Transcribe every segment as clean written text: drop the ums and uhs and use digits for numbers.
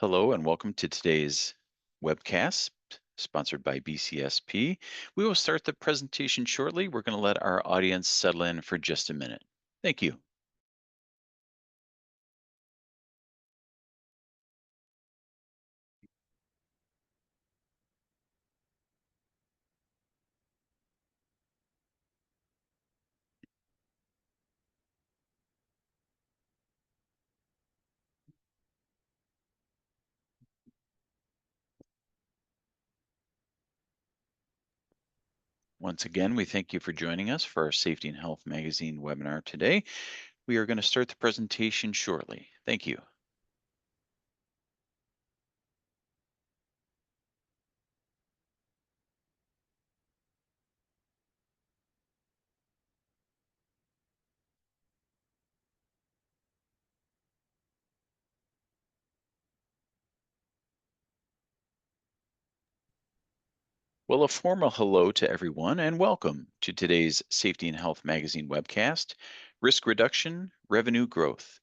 Hello and welcome to today's webcast sponsored by BCSP. We will start the presentation shortly. We're going to let our audience settle in for just a minute. Thank you. Once again, we thank you for joining us for our Safety and Health Magazine webinar today. We are going to start the presentation shortly. Thank you. Well, a formal hello to everyone and welcome to today's Safety and Health Magazine webcast, Risk Reduction, Revenue Growth,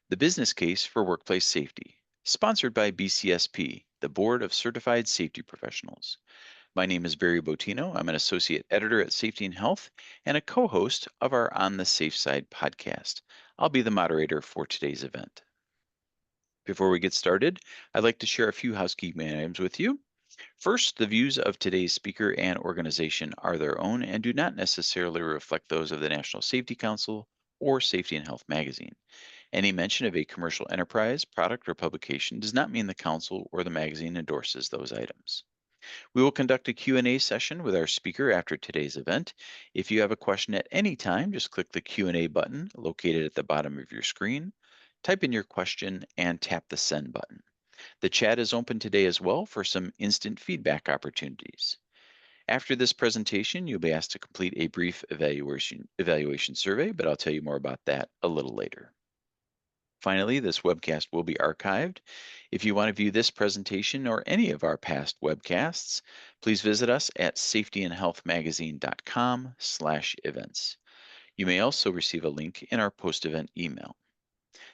the Business Case for Workplace Safety, sponsored by BCSP, the Board of Certified Safety Professionals. My name is Barry Botino. I'm an associate editor at Safety and Health and a co-host of our On the Safe Side podcast. I'll be the moderator for today's event. Before we get started, I'd like to share a few housekeeping items with you. First, the views of today's speaker and organization are their own and do not necessarily reflect those of the National Safety Council or Safety and Health Magazine. Any mention of a commercial enterprise, product, or publication does not mean the council or the magazine endorses those items. We will conduct a Q&A session with our speaker after today's event. If you have a question at any time, just click the Q&A button located at the bottom of your screen, type in your question, and tap the send button. The chat is open today as well for some instant feedback opportunities. After this presentation, you'll be asked to complete a brief evaluation survey, but I'll tell you more about that a little later. Finally, this webcast will be archived. If you want to view this presentation or any of our past webcasts, please visit us at safetyandhealthmagazine.com/events. You may also receive a link in our post-event email.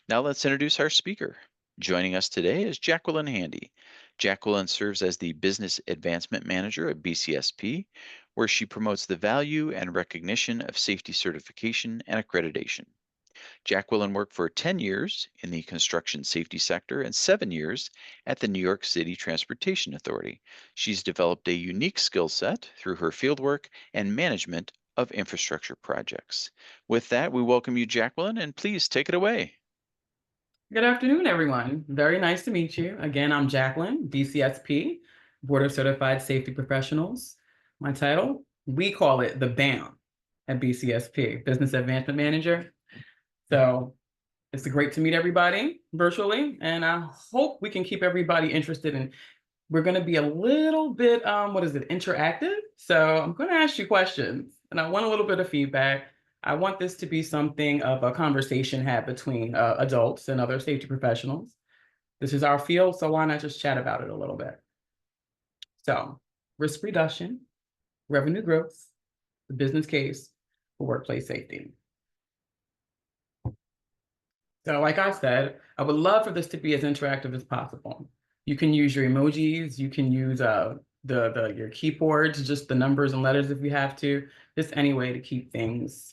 Now let's introduce our speaker. Joining us today is Jacqueline Handy. Jacqueline serves as the Business Advancement Manager at BCSP, where she promotes the value and recognition of safety certification and accreditation. Jacqueline worked for 10 years in the construction safety sector and 7 years at the New York City Transportation Authority. She's developed a unique skill set through her fieldwork and management of infrastructure projects. With that, we welcome you, Jacqueline, and please take it away. Good afternoon, everyone. Very nice to meet you. Again, I'm Jacqueline, BCSP, Board of Certified Safety Professionals. My title, we call it the BAM at BCSP, Business Advancement Manager. So it's great to meet everybody virtually, and I hope we can keep everybody interested in. We're going to be a little bit, interactive. So I'm going to ask you questions, and I want a little bit of feedback. I want this to be something of a conversation had between adults and other safety professionals. This is our field, so why not just chat about it a little bit? So, risk reduction, revenue growth, the business case for workplace safety. So, like I said, I would love for this to be as interactive as possible. You can use your emojis, you can use your keyboards, just the numbers and letters if you have to, just any way to keep things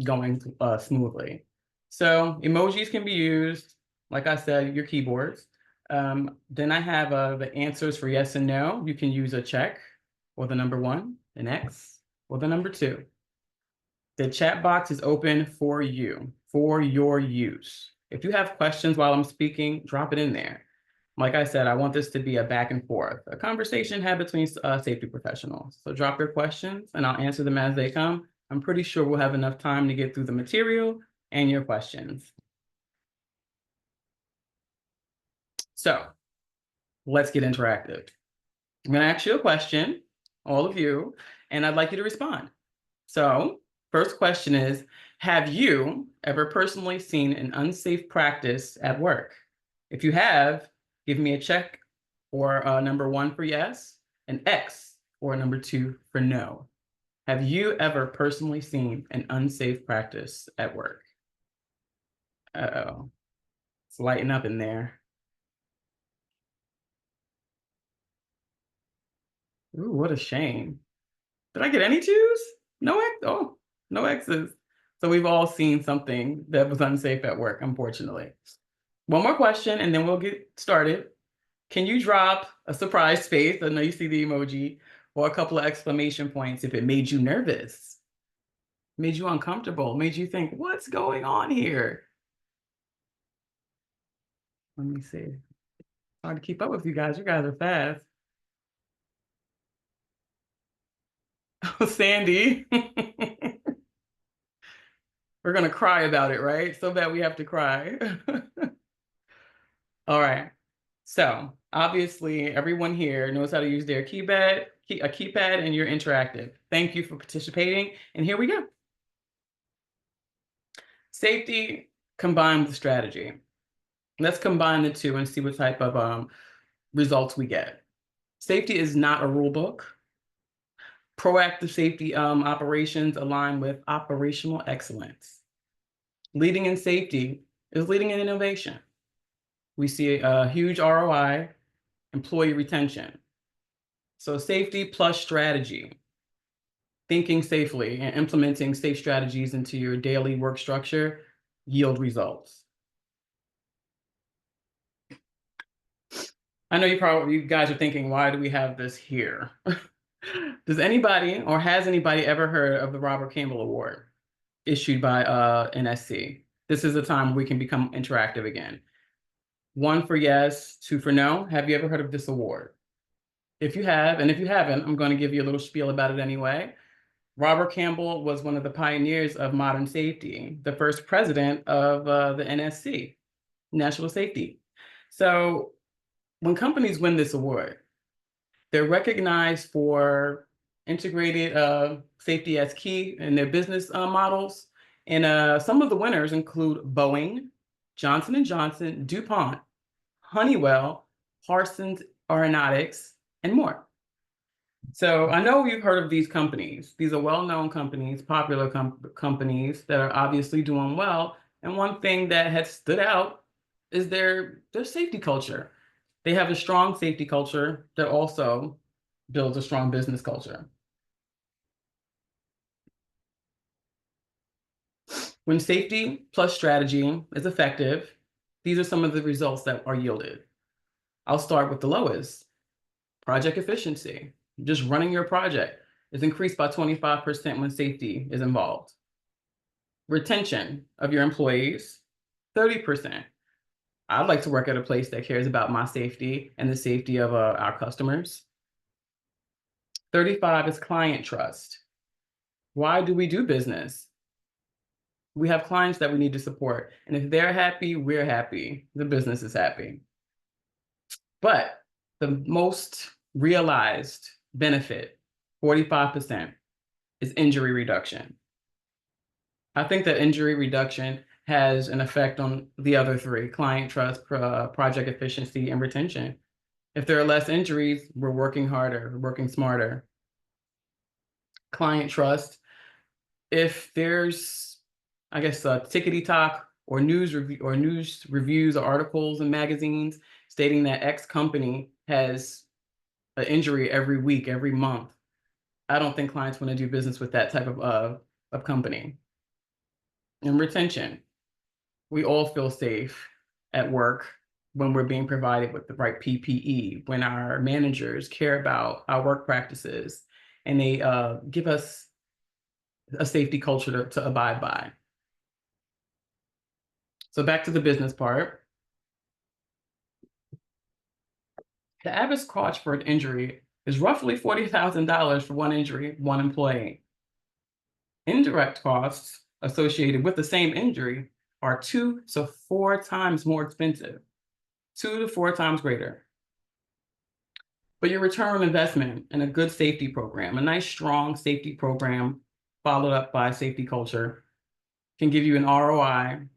going smoothly. So emojis can be used, like I said, your keyboards. Then I have the answers for yes and no. You can use a check or the number 1, an X, or the number 2. The chat box is open for you, for your use. If you have questions while I'm speaking, drop it in there. Like I said, I want this to be a back and forth, a conversation had between safety professionals. So drop your questions and I'll answer them as they come. I'm pretty sure we'll have enough time to get through the material and your questions. So let's get interactive. I'm going to ask you a question, all of you, and I'd like you to respond. So first question is, have you ever personally seen an unsafe practice at work? If you have, give me a check or number 1 for yes, an X or number 2 for no. Have you ever personally seen an unsafe practice at work? Uh-oh, it's lighting up in there. Ooh, what a shame. Did I get any twos? No X. Oh, no X's. So we've all seen something that was unsafe at work, unfortunately. One more question, and then we'll get started. Can you drop a surprise face? I know you see the emoji, or a couple of exclamation points if it made you nervous, made you uncomfortable, made you think, what's going on here? Let me see. Hard to keep up with you guys. You guys are fast. Oh, Sandy. We're gonna cry about it, right? So bad we have to cry. All right. So obviously, everyone here knows how to use their a keypad, and you're interactive. Thank you for participating. And here we go. Safety combined with strategy. Let's combine the two and see what type of results we get. Safety is not a rule book. Proactive safety operations align with operational excellence. Leading in safety is leading in innovation. We see a huge ROI, employee retention. So safety plus strategy, thinking safely and implementing safe strategies into your daily work structure yield results. I know you guys are thinking, why do we have this here? Does anybody or has anybody ever heard of the Robert Campbell Award issued by NSC? This is a time we can become interactive again. 1 for yes, 2 for no. Have you ever heard of this award? If you have, and if you haven't, I'm going to give you a little spiel about it anyway. Robert Campbell was one of the pioneers of modern safety, the first president of the NSC, National Safety. So when companies win this award, they're recognized for integrated safety as key in their business models. And some of the winners include Boeing, Johnson & Johnson, DuPont, Honeywell, Parsons Aeronautics, and more. So I know you've heard of these companies. These are well-known companies, popular companies that are obviously doing well. And one thing that has stood out is their safety culture. They have a strong safety culture that also builds a strong business culture. When safety plus strategy is effective, these are some of the results that are yielded. I'll start with the lowest. Project efficiency. Just running your project is increased by 25% when safety is involved. Retention of your employees, 30%. I'd like to work at a place that cares about my safety and the safety of our customers. 35 is client trust. Why do we do business? We have clients that we need to support. And if they're happy, we're happy. The business is happy. But the most realized benefit, 45%, is injury reduction. I think that injury reduction has an effect on the other three: client trust, project efficiency, and retention. If there are less injuries, we're working harder, we're working smarter. Client trust, if there's, I guess, a tickety talk or news reviews or articles in magazines stating that X company has an injury every week, every month, I don't think clients want to do business with that type of company. And retention, we all feel safe at work when we're being provided with the right PPE, when our managers care about our work practices, and they give us a safety culture to abide by. So back to the business part. The average cost for an injury is roughly $40,000 for one injury, one employee. Indirect costs associated with the same injury are 2 to 4 times more expensive, 2 to 4 times greater. But your return on investment in a good safety program, a nice, strong safety program followed up by safety culture, can give you an ROI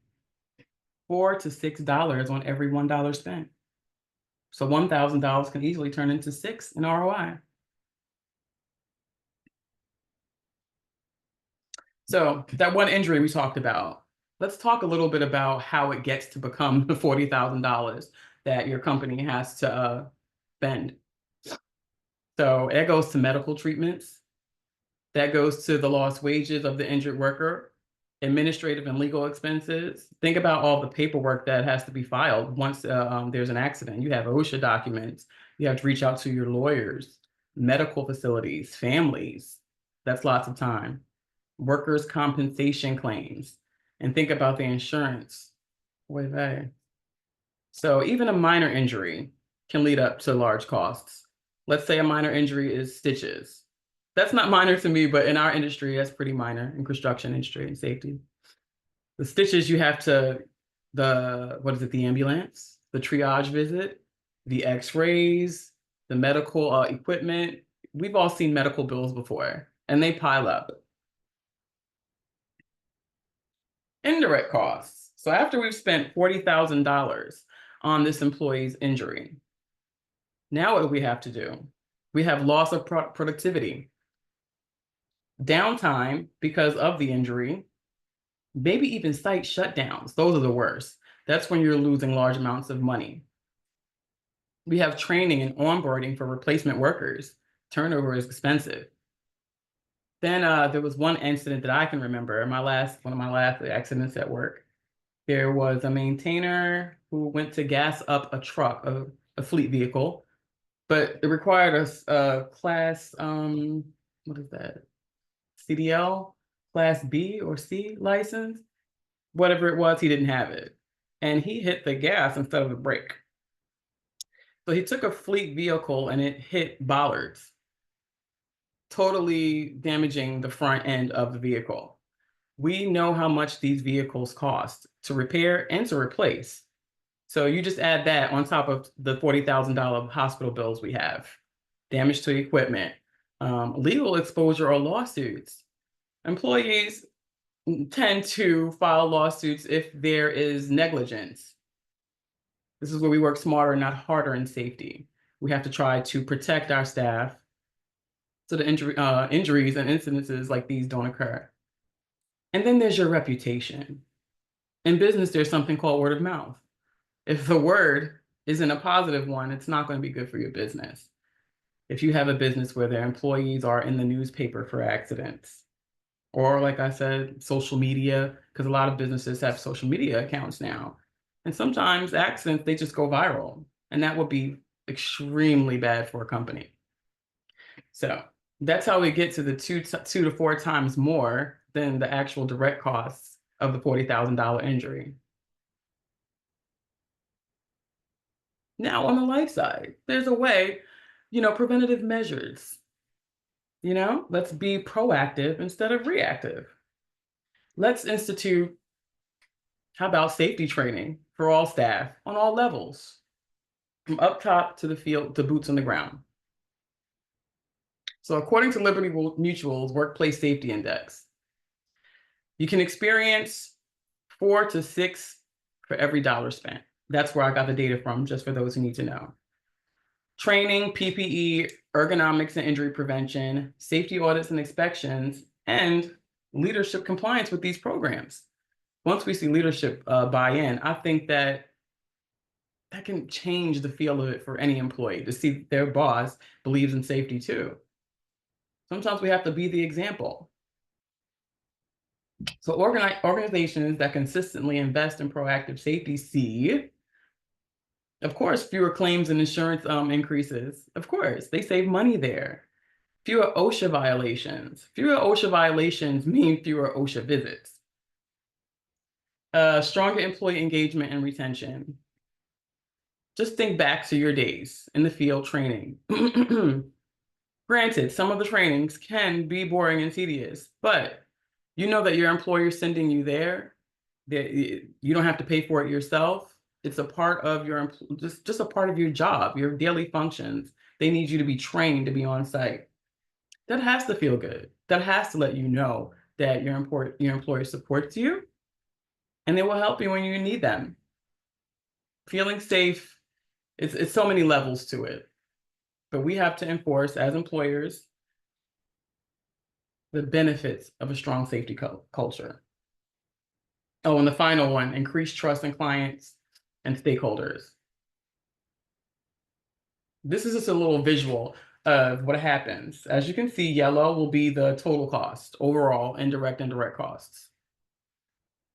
$4 to $6 on every $1 spent. So $1,000 can easily turn into 6 in ROI. So that one injury we talked about, let's talk a little bit about how it gets to become the $40,000 that your company has to spend. So it goes to medical treatments. That goes to the lost wages of the injured worker, administrative and legal expenses. Think about all the paperwork that has to be filed once there's an accident. You have OSHA documents. You have to reach out to your lawyers, medical facilities, families. That's lots of time. Workers' compensation claims. And think about the insurance. What is that? So even a minor injury can lead up to large costs. Let's say a minor injury is stitches. That's not minor to me, but in our industry, that's pretty minor in construction industry and safety. The stitches you have to, what is it, the ambulance, the triage visit, the x-rays, the medical equipment. We've all seen medical bills before, and they pile up. Indirect costs. So after we've spent $40,000 on this employee's injury, now what do we have to do? We have loss of productivity, downtime because of the injury, maybe even site shutdowns. Those are the worst. That's when you're losing large amounts of money. We have training and onboarding for replacement workers. Turnover is expensive. Then there was one incident that I can remember, one of my last accidents at work. There was a maintainer who went to gas up a truck, a fleet vehicle, but it required a class, what is that? CDL, class B or C license, whatever it was, he didn't have it. And he hit the gas instead of the brake. So he took a fleet vehicle and it hit bollards, totally damaging the front end of the vehicle. We know how much these vehicles cost to repair and to replace. So you just add that on top of the $40,000 hospital bills we have, damage to equipment, legal exposure or lawsuits. Employees tend to file lawsuits if there is negligence. This is where we work smarter, not harder in safety. We have to try to protect our staff so the injuries and incidences like these don't occur. And then there's your reputation. In business, there's something called word of mouth. If the word isn't a positive one, it's not going to be good for your business. If you have a business where their employees are in the newspaper for accidents, or like I said, social media, because a lot of businesses have social media accounts now. And sometimes accidents, they just go viral. And that would be extremely bad for a company. So that's how we get to the two to four times more than the actual direct costs of the $40,000 injury. Now on the life side, there's a way, preventative measures. Let's be proactive instead of reactive. Let's institute, how about safety training for all staff on all levels, from up top to the field to boots on the ground. So according to Liberty Mutual's Workplace Safety Index, you can experience 4 to 6 for every dollar spent. That's where I got the data from, just for those who need to know. Training, PPE, ergonomics and injury prevention, safety audits and inspections, and leadership compliance with these programs. Once we see leadership buy in, I think that can change the feel of it for any employee to see their boss believes in safety too. Sometimes we have to be the example. So organizations that consistently invest in proactive safety see, of course, fewer claims and insurance increases. Of course, they save money there. Fewer OSHA violations. Fewer OSHA violations mean fewer OSHA visits. Stronger employee engagement and retention. Just think back to your days in the field training. Granted, some of the trainings can be boring and tedious, but you know that your employer is sending you there, that you don't have to pay for it yourself. It's a part of your just a part of your job, your daily functions. They need you to be trained to be on site. That has to feel good. That has to let you know that your employer supports you and they will help you when you need them. Feeling safe, it's so many levels to it. But we have to enforce, as employers, the benefits of a strong safety culture. Oh, and the final one, increase trust in clients and stakeholders. This is just a little visual. of what happens. As you can see, yellow will be the total cost, overall, indirect and direct costs.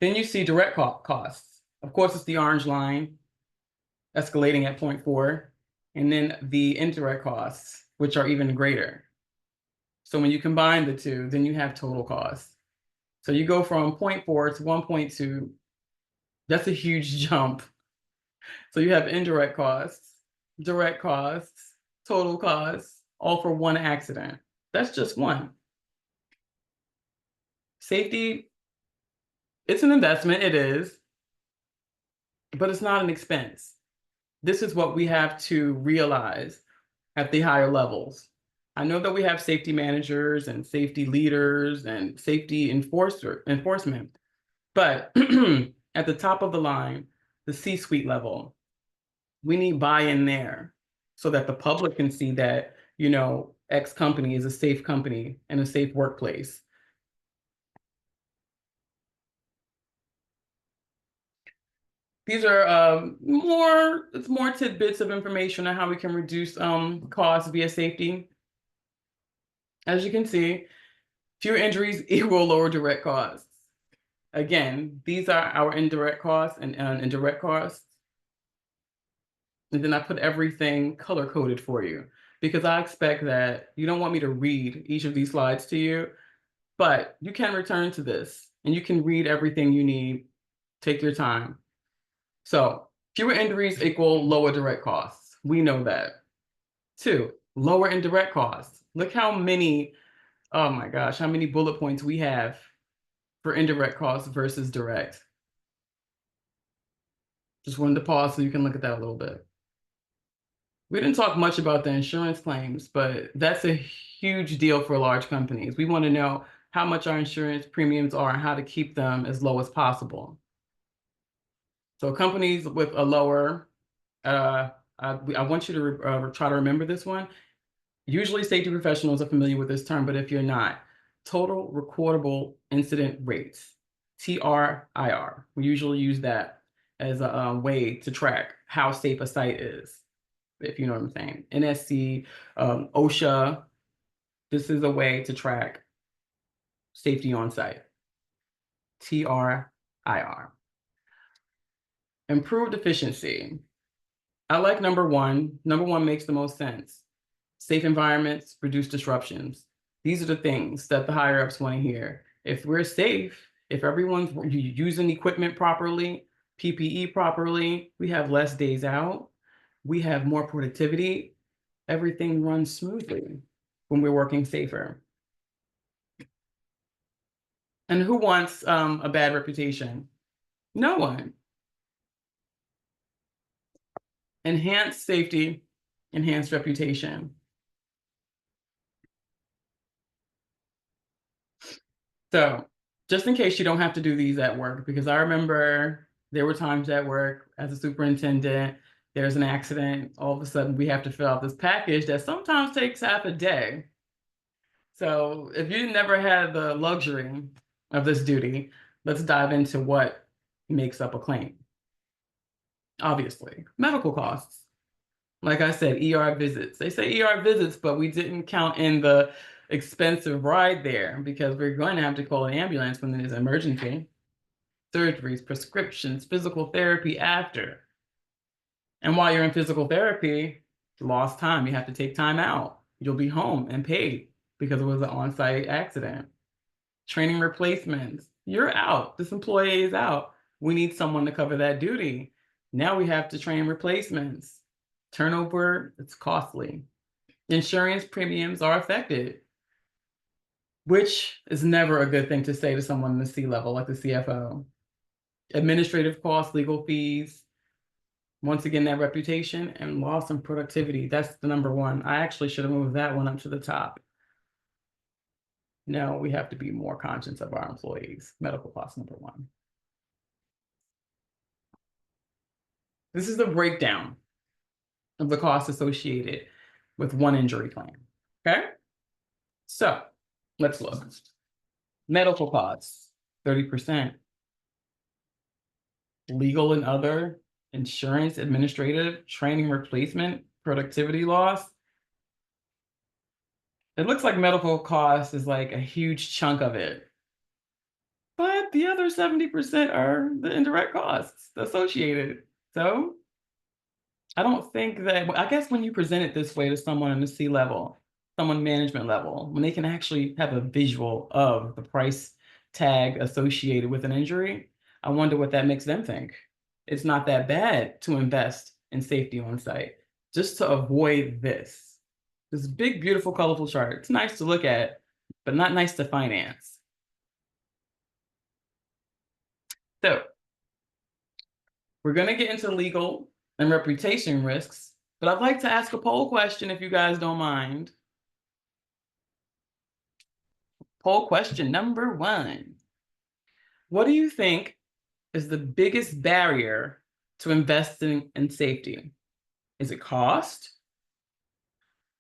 Then you see direct costs. Of course, it's the orange line escalating at 0.4, and then the indirect costs, which are even greater. So when you combine the two, then you have total costs. So you go from 0.4 to 1.2. That's a huge jump. So you have indirect costs, direct costs, total costs, all for one accident. That's just one. Safety, it's an investment, it is, but it's not an expense. This is what we have to realize at the higher levels. I know that we have safety managers and safety leaders and safety enforcement, but at the top of the line, the C-suite level, we need buy-in there so that the public can see that, X company is a safe company and a safe workplace. These are more tidbits of information on how we can reduce costs via safety. As you can see, fewer injuries equal lower direct costs. Again, these are our indirect costs and indirect costs. And then I put everything color coded for you because I expect that you don't want me to read each of these slides to you, but you can return to this and you can read everything you need. Take your time. So fewer injuries equal lower direct costs. We know that. Two, lower indirect costs. Look how many, oh my gosh, how many bullet points we have for indirect costs versus direct. Just wanted to pause so you can look at that a little bit. We didn't talk much about the insurance claims, but that's a huge deal for large companies. We want to know how much our insurance premiums are and how to keep them as low as possible. So companies with a lower, I want you to try to remember this one. Usually safety professionals are familiar with this term, but if you're not, total recordable incident rates, TRIR. We usually use that as a way to track how safe a site is, if you know what I'm saying. NSC, OSHA, this is a way to track safety on site. TRIR. Improved efficiency. I like number one. Number one makes the most sense. Safe environments, reduce disruptions. These are the things that the higher ups want to hear. If we're safe, if everyone's using equipment properly, PPE properly, we have less days out, we have more productivity, everything runs smoothly when we're working safer. And who wants a bad reputation? No one. Enhanced safety, enhanced reputation. So just in case you don't have to do these at work, because I remember there were times at work as a superintendent, there's an accident, all of a sudden we have to fill out this package that sometimes takes half a day. So if you never had the luxury of this duty, let's dive into what makes up a claim. Obviously, medical costs. Like I said, ER visits. They say ER visits, but we didn't count in the expensive ride there because we're going to have to call an ambulance when there's an emergency. Surgeries, prescriptions, physical therapy after. And while you're in physical therapy, lost time, you have to take time out. You'll be home and paid because it was an on-site accident. Training replacements. You're out. This employee is out. We need someone to cover that duty. Now we have to train replacements. Turnover, it's costly. Insurance premiums are affected, which is never a good thing to say to someone in the C-level, like the CFO. Administrative costs, legal fees, once again, that reputation and loss in productivity. That's the number one. I actually should have moved that one up to the top. No, we have to be more conscious of our employees. Medical costs, number one. This is the breakdown of the costs associated with one injury claim. Okay? So let's look. Medical costs, 30%. Legal and other, insurance, administrative, training replacement, productivity loss, It looks like medical cost is like a huge chunk of it. But the other 70% are the indirect costs associated. So I don't think that, I guess when you present it this way to someone in the C level, someone management level, when they can actually have a visual of the price tag associated with an injury, I wonder what that makes them think. It's not that bad to invest in safety on site just to avoid this. This big, beautiful, colorful chart. It's nice to look at, but not nice to finance. So we're going to get into legal and reputation risks, but I'd like to ask a poll question if you guys don't mind. Poll question number 1. What do you think is the biggest barrier to investing in safety? Is it cost?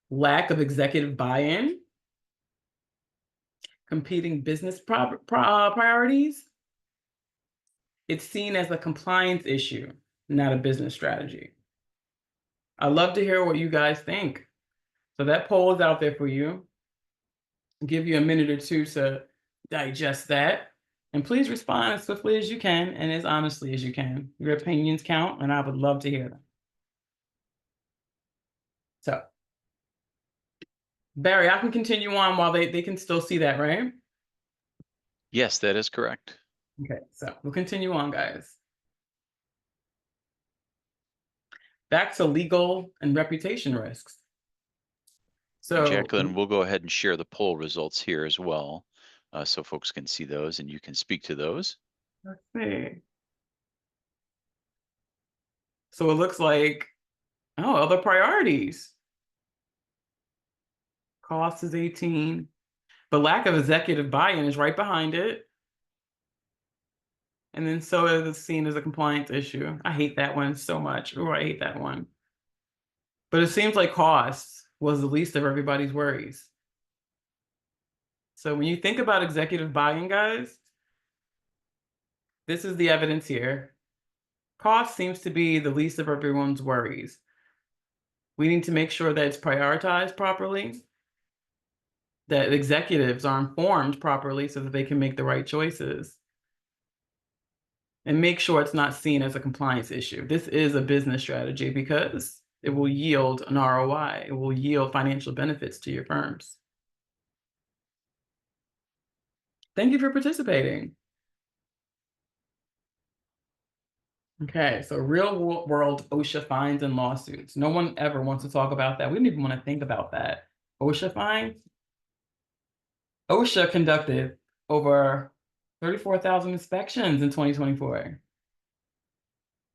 Lack of executive buy-in? Competing business priorities? It's seen as a compliance issue, not a business strategy. I'd love to hear what you guys think. So that poll is out there for you. I'll give you a minute or two to digest that. And please respond as swiftly as you can and as honestly as you can. Your opinions count, and I would love to hear them. So, Barry, I can continue on while they can still see that, right? Yes, that is correct. Okay, so we'll continue on, guys. Back to legal and reputation risks. And So, Jacqueline, we'll go ahead and share the poll results here as well, so folks can see those and you can speak to those. let's see. So it looks like, oh, other priorities. Cost is 18. The lack of executive buy-in is right behind it. And then so it is seen as a compliance issue. I hate that one so much. Oh, I hate that one. But it seems like cost was the least of everybody's worries. So when you think about executive buy-in, guys, this is the evidence here. Cost seems to be the least of everyone's worries. We need to make sure that it's prioritized properly, that executives are informed properly so that they can make the right choices, and make sure it's not seen as a compliance issue. This is a business strategy because it will yield an ROI. It will yield financial benefits to your firms. Thank you for participating. Okay, so real world OSHA fines and lawsuits. No one ever wants to talk about that. We didn't even want to think about that. OSHA fines? OSHA conducted over 34,000 inspections in 2024.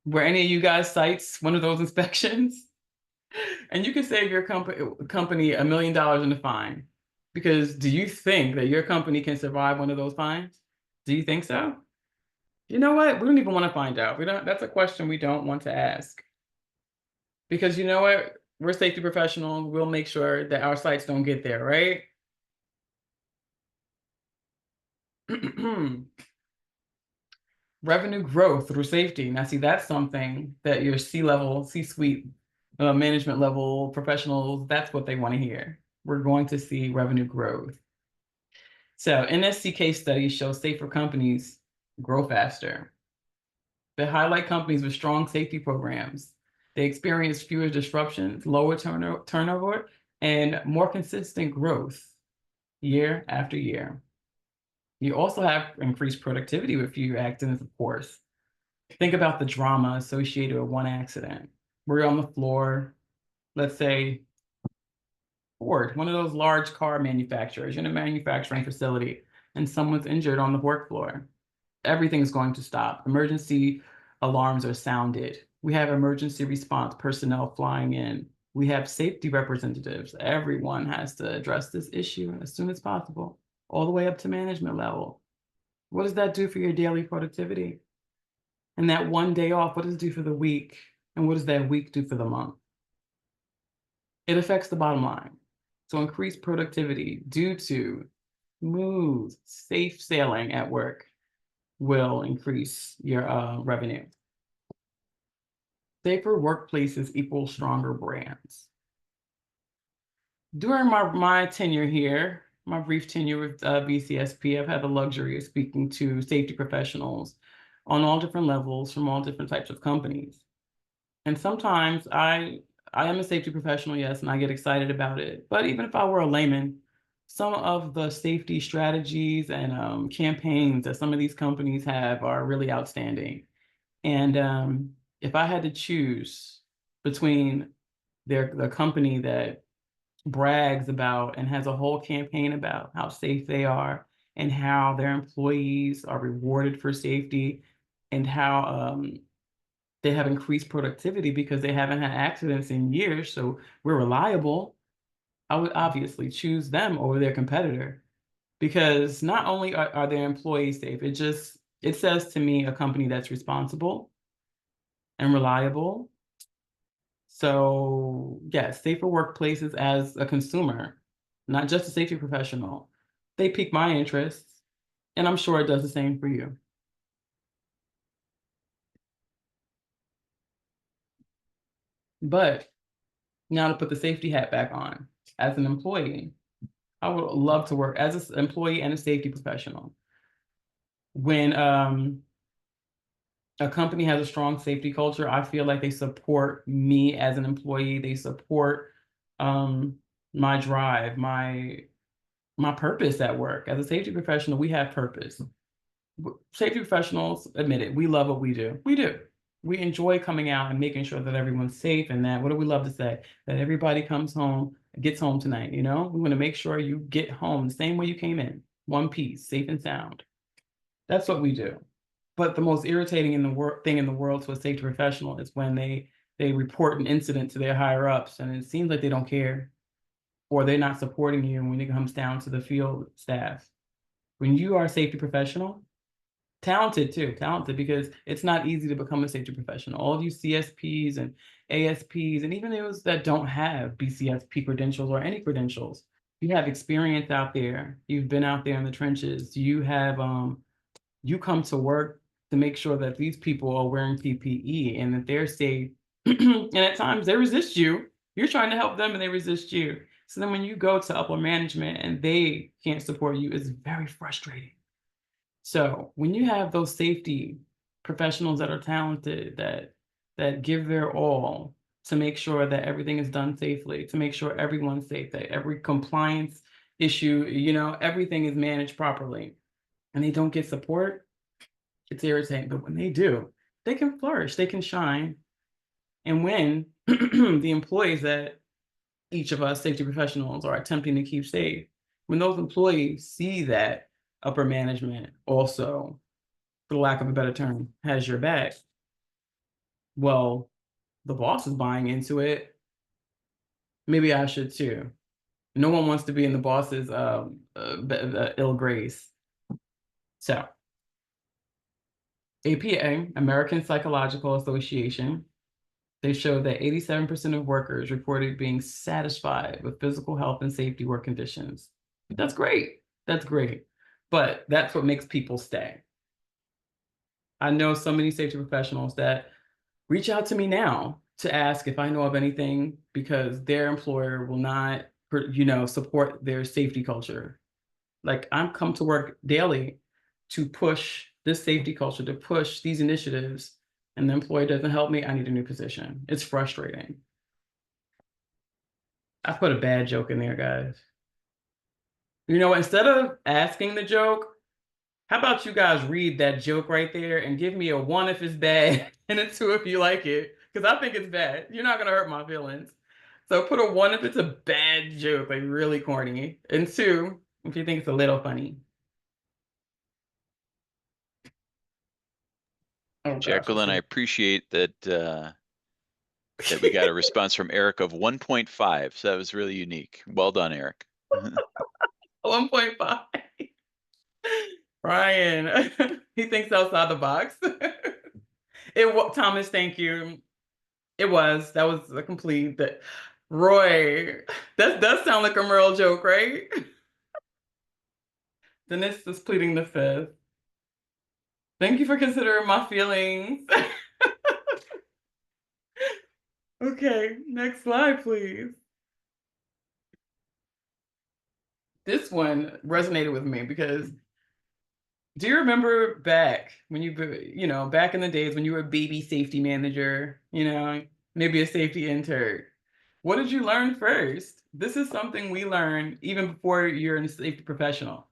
Were any of you guys sites one of those inspections? And you can save your company $1 million in a fine. Because do you think that your company can survive one of those fines? Do you think so? You know what? We don't even want to find out. We don't. That's a question we don't want to ask. Because you know what? We're safety professionals. We'll make sure that our sites don't get there, right? Revenue growth through safety. Now, see, that's something that your C-level, C-suite, management level professionals, that's what they want to hear. We're going to see revenue growth. So NSC case studies show safer companies grow faster. They highlight companies with strong safety programs. They experience fewer disruptions, lower turnover, and more consistent growth year after year. You also have increased productivity with fewer accidents, of course. Think about the drama associated with one accident. We're on the floor, let's say Ford, one of those large car manufacturers in a manufacturing facility, and someone's injured on the work floor. Everything is going to stop. Emergency alarms are sounded. We have emergency response personnel flying in. We have safety representatives. Everyone has to address this issue as soon as possible, all the way up to management level. What does that do for your daily productivity? And that one day off, what does it do for the week? And what does that week do for the month? It affects the bottom line. So increased productivity due to smooth, safe sailing at work will increase your revenue. Safer workplaces equal stronger brands. During my tenure here, my brief tenure with BCSP, I've had the luxury of speaking to safety professionals on all different levels from all different types of companies. And sometimes I am a safety professional, yes, and I get excited about it. But even if I were a layman, some of the safety strategies and campaigns that some of these companies have are really outstanding. And if I had to choose between the company that brags about and has a whole campaign about how safe they are and how their employees are rewarded for safety and how they have increased productivity because they haven't had accidents in years, so we're reliable. I would obviously choose them over their competitor because not only are their employees safe, it says to me a company that's responsible and reliable. So yes, safer workplaces as a consumer, not just a safety professional. They pique my interest, and I'm sure it does the same for you. But now to put the safety hat back on, as an employee, I would love to work as an employee and a safety professional. When a company has a strong safety culture, I feel like they support me as an employee. They support um, my drive, my purpose at work. As a safety professional, we have purpose. Safety professionals admit it. We love what we do. We do. We enjoy coming out and making sure that everyone's safe and that, what do we love to say? That everybody comes home, gets home tonight, you know? We want to make sure you get home the same way you came in, one piece, safe and sound. That's what we do. But the most irritating thing in the world to a safety professional is when they report an incident to their higher ups and it seems like they don't care or they're not supporting you when it comes down to the field staff. When you are a safety professional, talented too, talented because it's not easy to become a safety professional. All of you CSPs and ASPs, and even those that don't have BCSP credentials or any credentials, you have experience out there. You've been out there in the trenches. You come to work to make sure that these people are wearing PPE and that they're safe. And at times they resist you. You're trying to help them and they resist you. So then when you go to upper management and they can't support you, it's very frustrating. So when you have those safety professionals that are talented, that give their all to make sure that everything is done safely, to make sure everyone's safe, that every compliance issue, everything is managed properly, and they don't get support, it's irritating. But when they do, they can flourish, they can shine. And when the employees that each of us safety professionals are attempting to keep safe, when those employees see that upper management also, for lack of a better term, has your back, well, the boss is buying into it. Maybe I should too. No one wants to be in the boss's ill grace. So, APA, American Psychological Association, they showed that 87% of workers reported being satisfied with physical health and safety work conditions. That's great. That's great. But that's what makes people stay. I know so many safety professionals that reach out to me now to ask if I know of anything because their employer will not, support their safety culture. Like I'm come to work daily to push this safety culture, to push these initiatives, and the employer doesn't help me. I need a new position. It's frustrating. I put a bad joke in there, guys. Instead of asking the joke, how about you guys read that joke right there and give me a one if it's bad and a two if you like it? Because I think it's bad. You're not gonna hurt my feelings. So put a one if it's a bad joke, like really corny, and two if you think it's a little funny. Oh gosh, Jacqueline, I listen. appreciate that we got a response from Eric of 1.5. So that was really unique. Well done, Eric. 1.5. Ryan, he thinks outside the box. Thomas, thank you. That was a complete that Roy, that does sound like a Merle joke, right? Dennis is pleading the fifth. Thank you for considering my feelings. Okay, next slide, please. This one resonated with me because do you remember back when back in the days when you were a baby safety manager, maybe a safety intern? What did you learn first? This is something we learn even before you're a safety professional.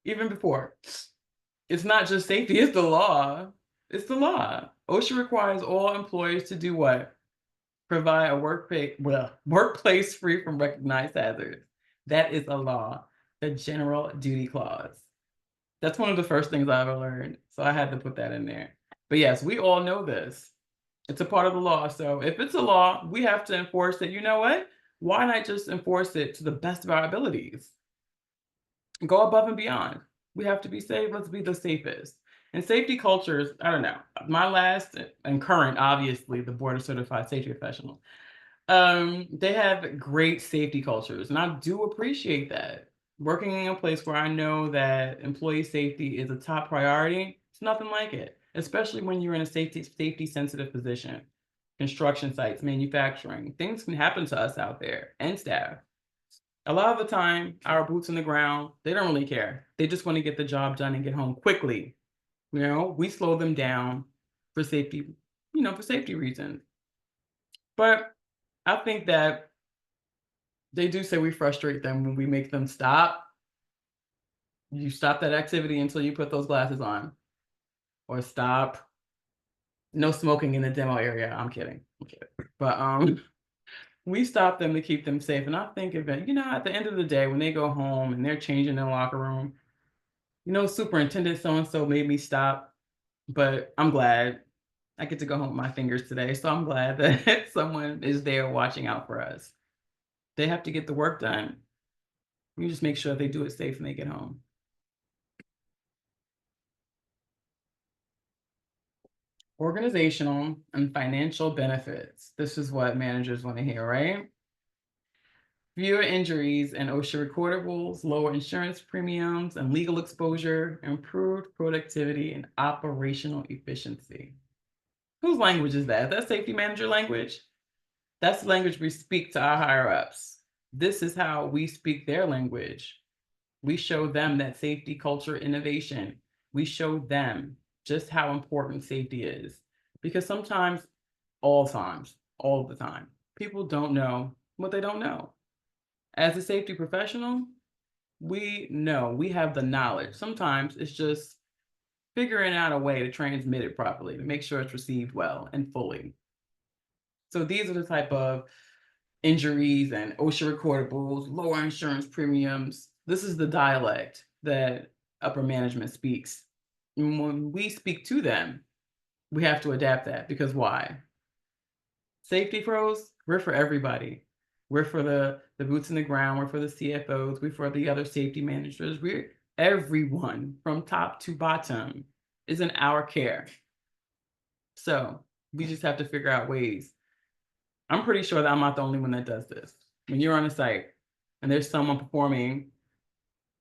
Even before. It's not just safety, it's the law. It's the law. OSHA requires all employers to do what? Provide a workplace free from recognized hazards. That is a law, the general duty clause. That's one of the first things I ever learned, so I had to put that in there. But yes, we all know this. It's a part of the law, so if it's a law, we have to enforce it. You know what? Why not just enforce it to the best of our abilities? Go above and beyond. We have to be safe. Let's be the safest. And safety cultures, I don't know. My last and current, obviously, the board of certified safety professionals. They have great safety cultures, and I do appreciate that. Working in a place where I know that employee safety is a top priority, it's nothing like it, especially when you're in a safety sensitive position. Construction sites, manufacturing, things can happen to us out there and staff. A lot of the time, our boots on the ground, they don't really care. They just want to get the job done and get home quickly. We slow them down for safety, for safety reasons. But I think that they do say we frustrate them when we make them stop. You stop that activity until you put those glasses on, or stop. No smoking in the demo area. I'm kidding. I'm kidding. But we stop them to keep them safe. And I think at the end of the day, when they go home and they're changing their locker room, superintendent so and so made me stop, but I'm glad I get to go home with my fingers today. So I'm glad that someone is there watching out for us. They have to get the work done. We just make sure they do it safe when they get home. Organizational and financial benefits. This is what managers want to hear, right? Fewer injuries and OSHA recordables, lower insurance premiums and legal exposure, improved productivity and operational efficiency. Whose language is that? That's safety manager language. That's the language we speak to our higher ups. This is how we speak their language. We show them that safety culture innovation. We show them just how important safety is. Because sometimes, all the time, people don't know what they don't know. As a safety professional, we know, we have the knowledge. Sometimes it's just figuring out a way to transmit it properly, to make sure it's received well and fully. So these are the type of injuries and OSHA recordables, lower insurance premiums. This is the dialect that upper management speaks. And when we speak to them, we have to adapt that because why? Safety pros, we're for everybody. We're for the boots in the ground, we're for the CFOs, we're for the other safety managers. We're everyone from top to bottom is in our care. So we just have to figure out ways. I'm pretty sure that I'm not the only one that does this. When you're on a site and there's someone performing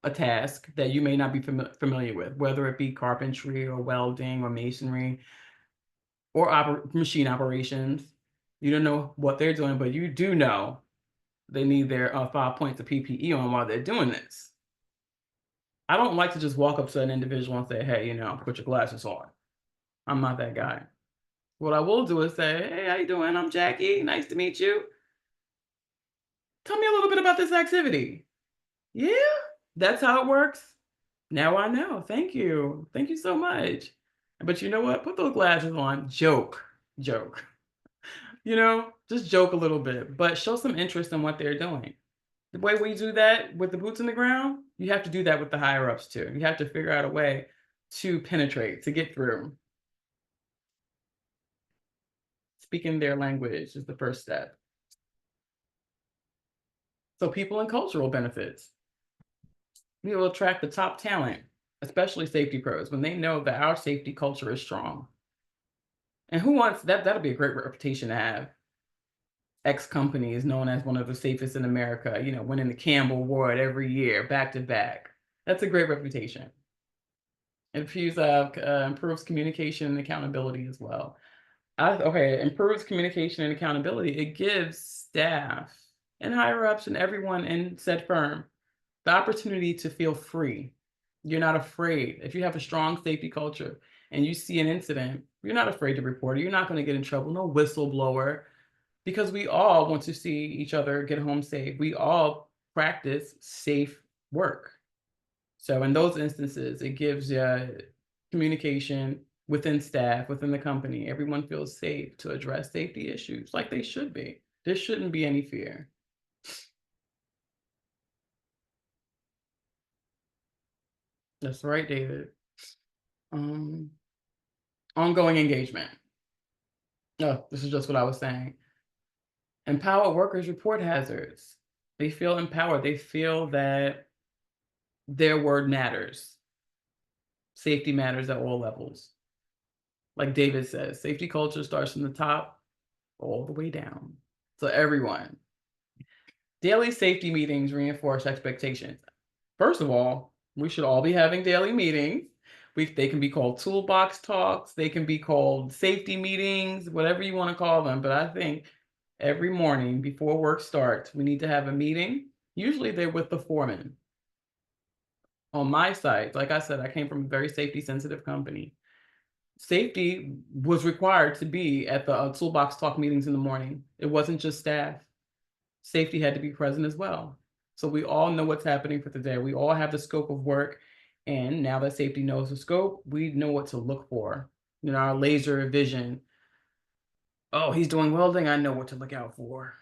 a task that you may not be familiar with, whether it be carpentry or welding or masonry or machine operations, you don't know what they're doing, but you do know they need their 5 points of PPE on while they're doing this. I don't like to just walk up to an individual and say, hey, put your glasses on. I'm not that guy. What I will do is say, hey, how you doing? I'm Jackie. Nice to meet you. Tell me a little bit about this activity. Yeah, that's how it works. Now I know. Thank you. Thank you so much. But you know what? Put those glasses on. Joke. Joke. Just joke a little bit, but show some interest in what they're doing. The way we do that with the boots on the ground, you have to do that with the higher ups too. You have to figure out a way to penetrate, to get through. Speaking their language is the first step. So people and cultural benefits. We will attract the top talent, especially safety pros, when they know that our safety culture is strong. And who wants that? That'll be a great reputation to have. X company is known as one of the safest in America, winning the Campbell Award every year, back to back. That's a great reputation. Improves communication and accountability as well. Improves communication and accountability. It gives staff and higher ups and everyone in said firm the opportunity to feel free. You're not afraid. If you have a strong safety culture and you see an incident, you're not afraid to report it. You're not going to get in trouble. No whistleblower, because we all want to see each other get home safe. We all practice safe work. So in those instances, it gives communication within staff, within the company. Everyone feels safe to address safety issues like they should be. There shouldn't be any fear. That's right, David. Um, ongoing engagement. No, this is just what I was saying. Empowered workers report hazards. They feel empowered. They feel that their word matters. Safety matters at all levels. Like David says, safety culture starts from the top all the way down. So everyone, daily safety meetings reinforce expectations. First of all, we should all be having daily meetings. They can be called toolbox talks, they can be called safety meetings, whatever you want to call them. But I think every morning before work starts, we need to have a meeting. Usually they're with the foreman. On my side, like I said, I came from a very safety sensitive company. Safety was required to be at the toolbox talk meetings in the morning. It wasn't just staff. Safety had to be present as well. So we all know what's happening for the day. We all have the scope of work. And now that safety knows the scope, we know what to look for. You know, our laser vision. Oh, he's doing welding. I know what to look out for.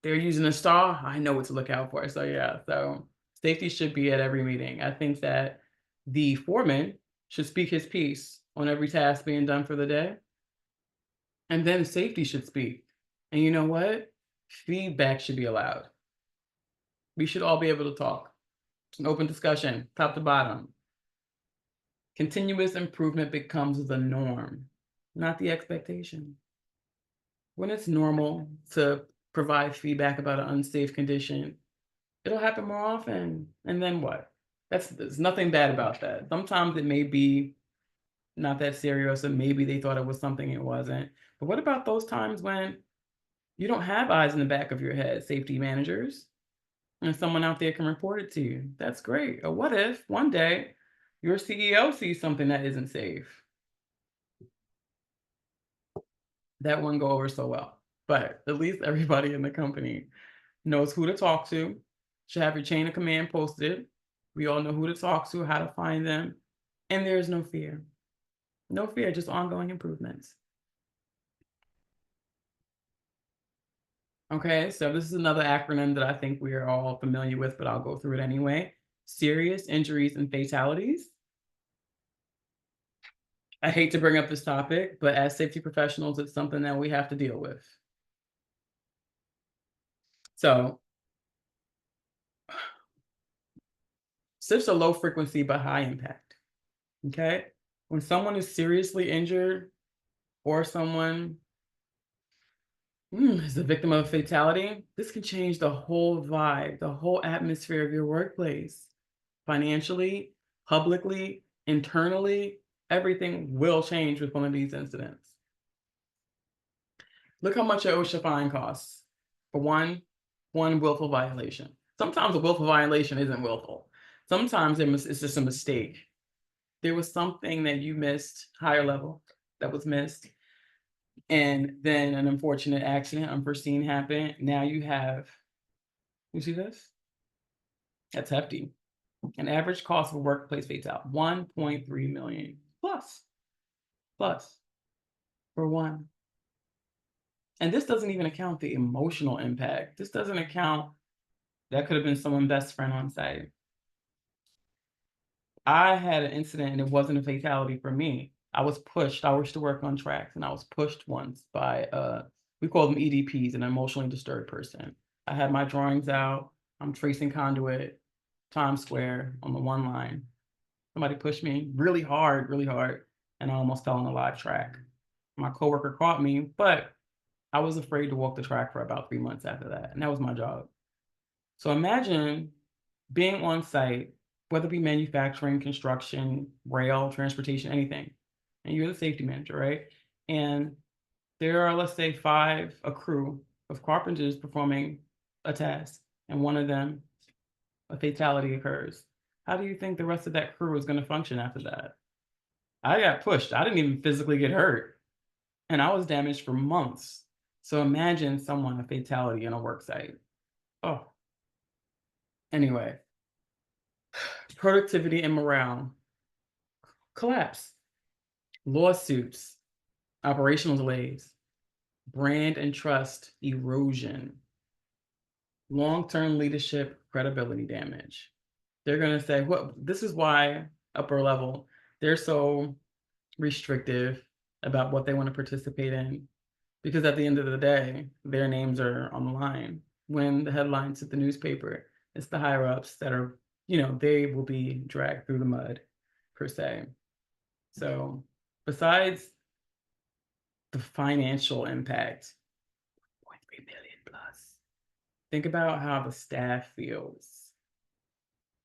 They're using a star. I know what to look out for. So yeah, so safety should be at every meeting. I think that the foreman should speak his piece on every task being done for the day. And then safety should speak. And you know what? Feedback should be allowed. We should all be able to talk. It's an open discussion, top to bottom. Continuous improvement becomes the norm, not the expectation. When it's normal to provide feedback about an unsafe condition, it'll happen more often. And then what? There's nothing bad about that. Sometimes it may be not that serious, and maybe they thought it was something it wasn't. But what about those times when you don't have eyes in the back of your head, safety managers? And someone out there can report it to you. That's great. Or what if one day your CEO sees something that isn't safe? That wouldn't go over so well. But at least everybody in the company knows who to talk to. Should have your chain of command posted. We all know who to talk to, how to find them. And there's no fear. No fear, just ongoing improvements. Okay, so this is another acronym that I think we are all familiar with, but I'll go through it anyway. Serious injuries and fatalities. I hate to bring up this topic, but as safety professionals, it's something that we have to deal with. So, SIFs are low frequency but high impact. Okay. When someone is seriously injured or someone is the victim of a fatality, this can change the whole vibe, the whole atmosphere of your workplace. Financially, publicly, internally, everything will change with one of these incidents. Look how much an OSHA fine costs for one willful violation. Sometimes a willful violation isn't willful. Sometimes it's just a mistake. There was something that you missed, higher level, that was missed, and then an unfortunate accident, unforeseen happened. Now you see this? That's hefty. An average cost of a workplace fatality, 1.3 million plus for one. And this doesn't even account the emotional impact. This doesn't account that could have been someone's best friend on site. I had an incident and it wasn't a fatality for me. I was pushed. I used to work on tracks and I was pushed once by we call them EDPs, an emotionally disturbed person. I had my drawings out. I'm tracing conduit, Times Square on the one line. Somebody pushed me really hard, and I almost fell on the live track. My coworker caught me, but I was afraid to walk the track for about 3 months after that, and that was my job. So imagine being on site, whether it be manufacturing, construction, rail, transportation, anything, and you're the safety manager, right? And there are, let's say, a crew of carpenters performing a task, and one of them a fatality occurs. How do you think the rest of that crew is going to function after that? I got pushed. I didn't even physically get hurt, and I was damaged for months. So imagine someone a fatality in a work site. Oh, anyway, productivity and morale collapse, lawsuits, operational delays, brand and trust erosion, long-term leadership credibility damage. They're going to say, "What? This is why upper level they're so restrictive about what they want to participate in because at the end of the day, their names are on the line. When the headlines hit the newspaper, it's the higher ups that are, they will be dragged through the mud, per se. So, besides the financial impact, 0.3 million plus, think about how the staff feels.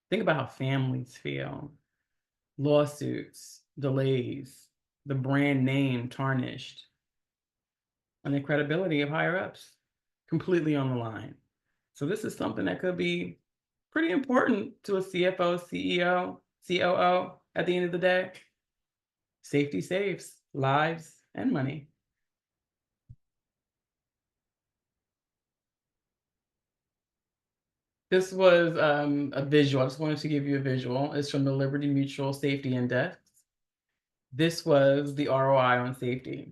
Think about how families feel. Lawsuits, delays, the brand name tarnished, and the credibility of higher ups completely on the line. So this is something that could be pretty important to a CFO, CEO, COO at the end of the day. Safety saves lives and money. This was a visual. I just wanted to give you a visual. It's from the Liberty Mutual Safety Index. This was the ROI on safety.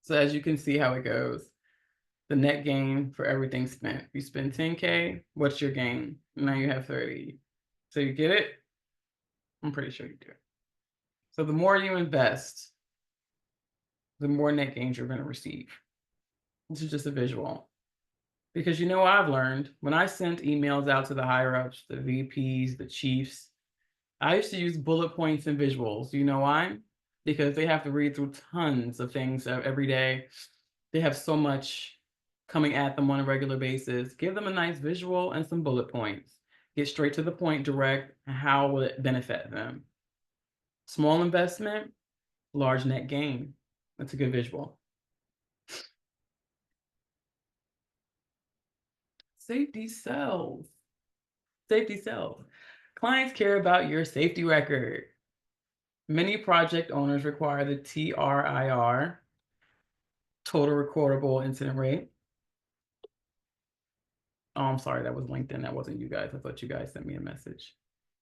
So as you can see how it goes, the net gain for everything spent. You spend 10K, what's your gain? Now you have 30. So you get it? I'm pretty sure you do. So the more you invest, the more net gains you're going to receive. This is just a visual. Because I've learned when I sent emails out to the higher ups, the VPs, the chiefs, I used to use bullet points and visuals. You know why? Because they have to read through tons of things every day. They have so much coming at them on a regular basis. Give them a nice visual and some bullet points. Get straight to the point, direct. How will it benefit them? Small investment, large net gain. That's a good visual. Safety sells. Safety sells. Clients care about your safety record. Many project owners require the TRIR, total recordable incident rate. Oh, I'm sorry, that was LinkedIn. That wasn't you guys. I thought you guys sent me a message.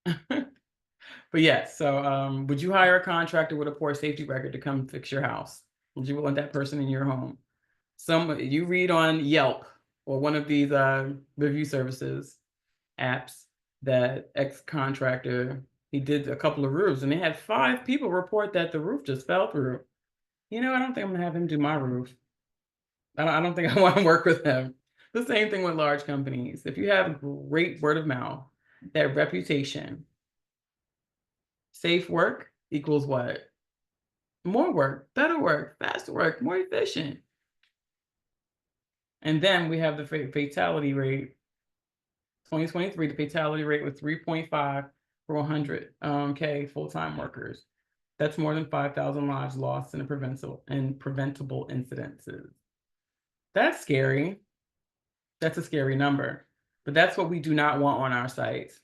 But yes, so would you hire a contractor with a poor safety record to come fix your house? Would you want that person in your home? You read on Yelp or one of these review services apps that ex contractor he did a couple of roofs and they had 5 people report that the roof just fell through. I don't think I'm gonna have him do my roof. I don't think I want to work with him. The same thing with large companies. If you have great word of mouth, that reputation, safe work equals what? More work, better work, faster work, more efficient. And then we have the fatality rate. 2023, the fatality rate was 3.5 for 100 K full-time workers. That's more than 5,000 lives lost in preventable incidences. That's scary. That's a scary number. But that's what we do not want on our sites.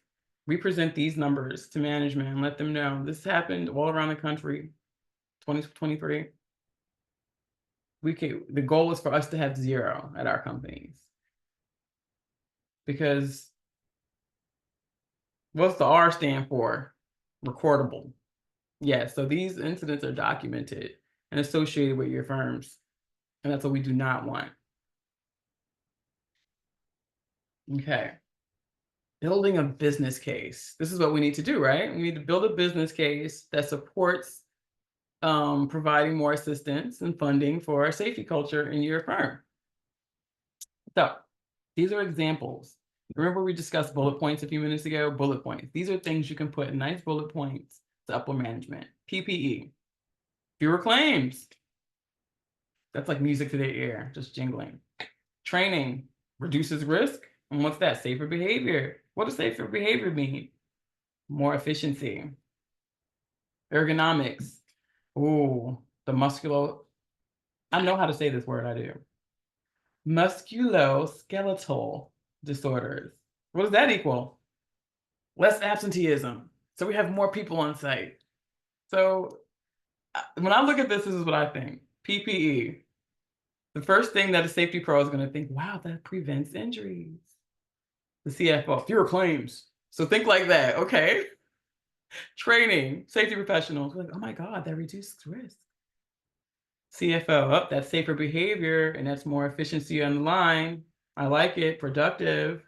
We present these numbers to management and let them know this happened all around the country, 2023. The goal is for us to have 0 at our companies. Because what's the R stand for? Recordable. Yeah, so these incidents are documented and associated with your firms. And that's what we do not want. Okay. Building a business case. This is what we need to do, right? We need to build a business case that supports providing more assistance and funding for our safety culture in your firm. So these are examples. Remember we discussed bullet points a few minutes ago? Bullet points. These are things you can put in nice bullet points to upper management. PPE. Fewer claims. That's like music to their ear, just jingling. Training reduces risk. And what's that? Safer behavior. What does safer behavior mean? More efficiency. Ergonomics. Ooh, the I know how to say this word, I do. Musculoskeletal. disorders. What does that equal? Less absenteeism. So we have more people on site. So when I look at this is what I think. PPE. The first thing that a safety pro is going to think, wow, that prevents injuries. The CFO, fewer claims. So think like that. Okay. Training, safety professionals, like, oh my God, that reduces risk. CFO, oh, that's safer behavior and that's more efficiency on the line. I like it, productive.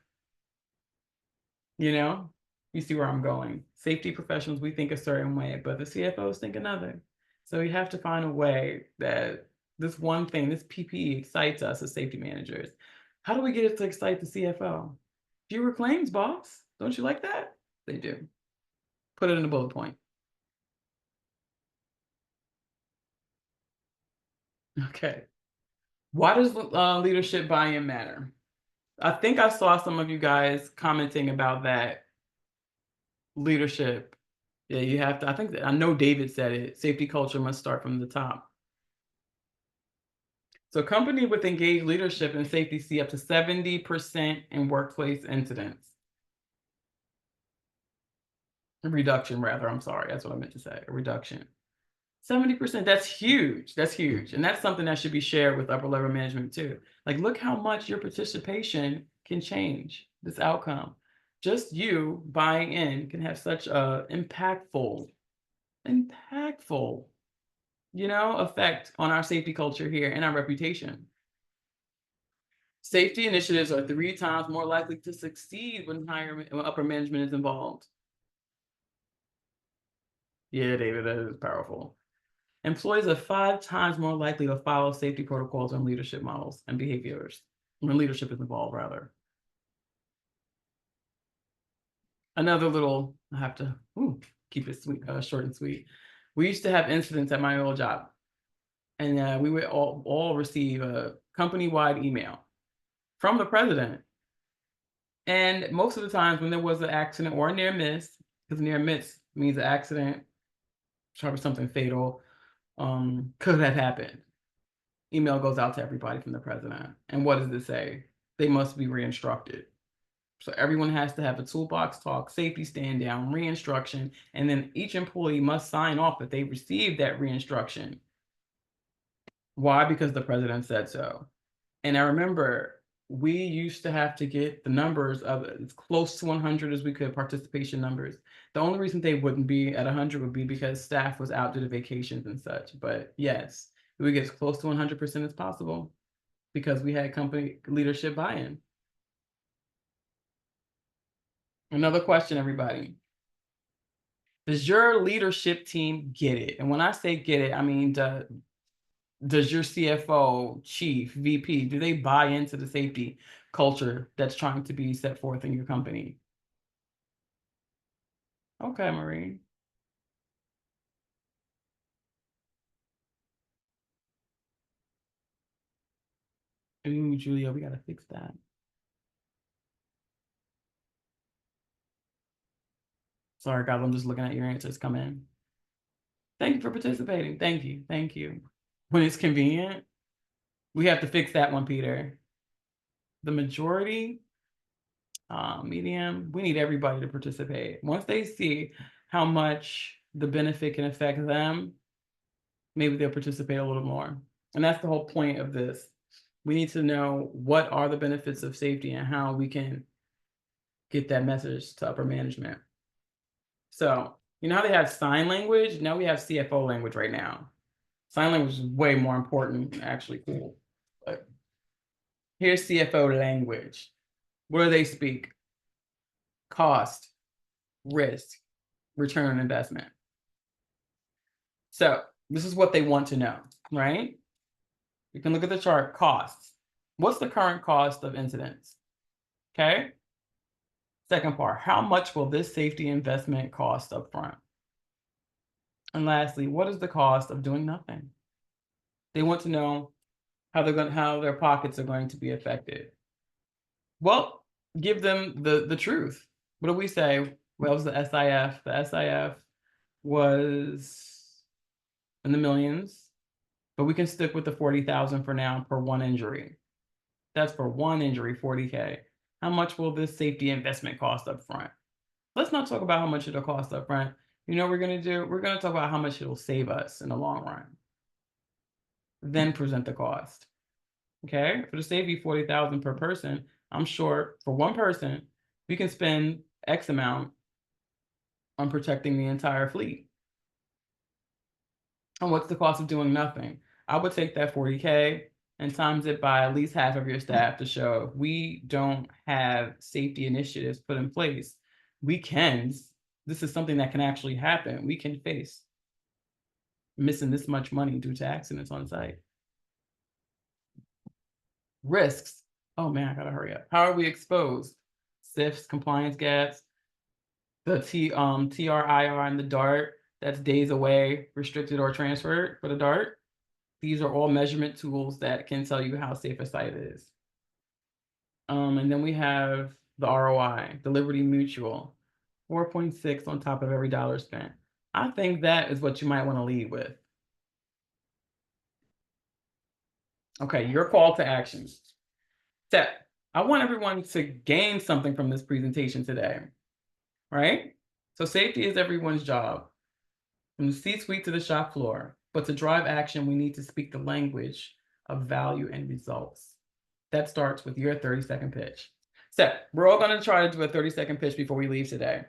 You know, you see where I'm going. Safety professionals, we think a certain way, but the CFOs think another. So you have to find a way that this one thing, this PPE excites us as safety managers. How do we get it to excite the CFO? Fewer claims, boss. Don't you like that? They do. Put it in a bullet point. Okay. Why does leadership buy-in matter? I think I saw some of you guys commenting about that leadership. Yeah, you have to. I think I know David said it. Safety culture must start from the top. So, company with engaged leadership and safety see up to 70% in workplace incidents. A reduction, rather. I'm sorry. That's what I meant to say. A reduction. 70%, that's huge. That's huge. And that's something that should be shared with upper level management too. Like, look how much your participation can change this outcome. Just you buying in can have such a impactful, effect on our safety culture here and our reputation. Safety initiatives are 3 times more likely to succeed when upper management is involved. Yeah, David, that is powerful. Employees are 5 times more likely to follow safety protocols and leadership models and behaviors when leadership is involved, rather. Another little, I have to keep it sweet, short and sweet. We used to have incidents at my old job, and we would all receive a company-wide email from the president. And most of the times when there was an accident or a near miss, because near miss means an accident, probably something fatal, could have happened. Email goes out to everybody from the president. And what does it say? They must be re-instructed. So everyone has to have a toolbox talk, safety stand down, re-instruction, and then each employee must sign off that they received that re-instruction. Why? Because the president said so. And I remember we used to have to get the numbers of as close to 100 as we could, participation numbers. The only reason they wouldn't be at 100 would be because staff was out due to vacations and such. But yes, we would get as close to 100% as possible because we had company leadership buy-in. Another question, everybody. Does your leadership team get it? And when I say get it, I mean, does your CFO, chief, VP, do they buy into the safety culture that's trying to be set forth in your company? Okay, Marie. Ooh, Julia, we gotta fix that. Sorry, guys, I'm just looking at your answers come in. Thank you for participating. Thank you. Thank you. When it's convenient, we have to fix that one, Peter. The majority, medium, we need everybody to participate. Once they see how much the benefit can affect them, maybe they'll participate a little more. And that's the whole point of this. We need to know what are the benefits of safety and how we can get that message to upper management. So, you know how they have sign language? Now we have CFO language right now. Sign language is way more important, actually cool. But here's CFO language. What do they speak? Cost, risk, return on investment. So this is what they want to know, right? You can look at the chart, costs. What's the current cost of incidents? Okay. Second part, how much will this safety investment cost upfront? And lastly, what is the cost of doing nothing? They want to know how their pockets are going to be affected. Well, give them the truth. What do we say? Well, it was the SIF. The SIF was in the millions, but we can stick with the 40,000 for now per one injury. That's for one injury, 40K. How much will this safety investment cost up front? Let's not talk about how much it'll cost up front. You know what we're gonna do? We're gonna talk about how much it'll save us in the long run, then present the cost. Okay? If it'll save you 40,000 per person, I'm sure for one person, we can spend X amount on protecting the entire fleet. And what's the cost of doing nothing? I would take that 40K and times it by at least half of your staff to show if we don't have safety initiatives put in place, this is something that can actually happen. We can face missing this much money due to accidents on site. Risks. Oh man, I gotta hurry up. How are we exposed? SIFs, compliance gaps, the TRIR and the DART, that's days away, restricted or transferred for the DART. These are all measurement tools that can tell you how safe a site is. And then we have the ROI, the Liberty Mutual, 4.6 on top of every dollar spent. I think that is what you might want to lead with. Okay, your call to action. Step. I want everyone to gain something from this presentation today, right? So safety is everyone's job, from the C-suite to the shop floor. But to drive action, we need to speak the language of value and results. That starts with your 30-second pitch. So we're all going to try to do a 30-second pitch before we leave today.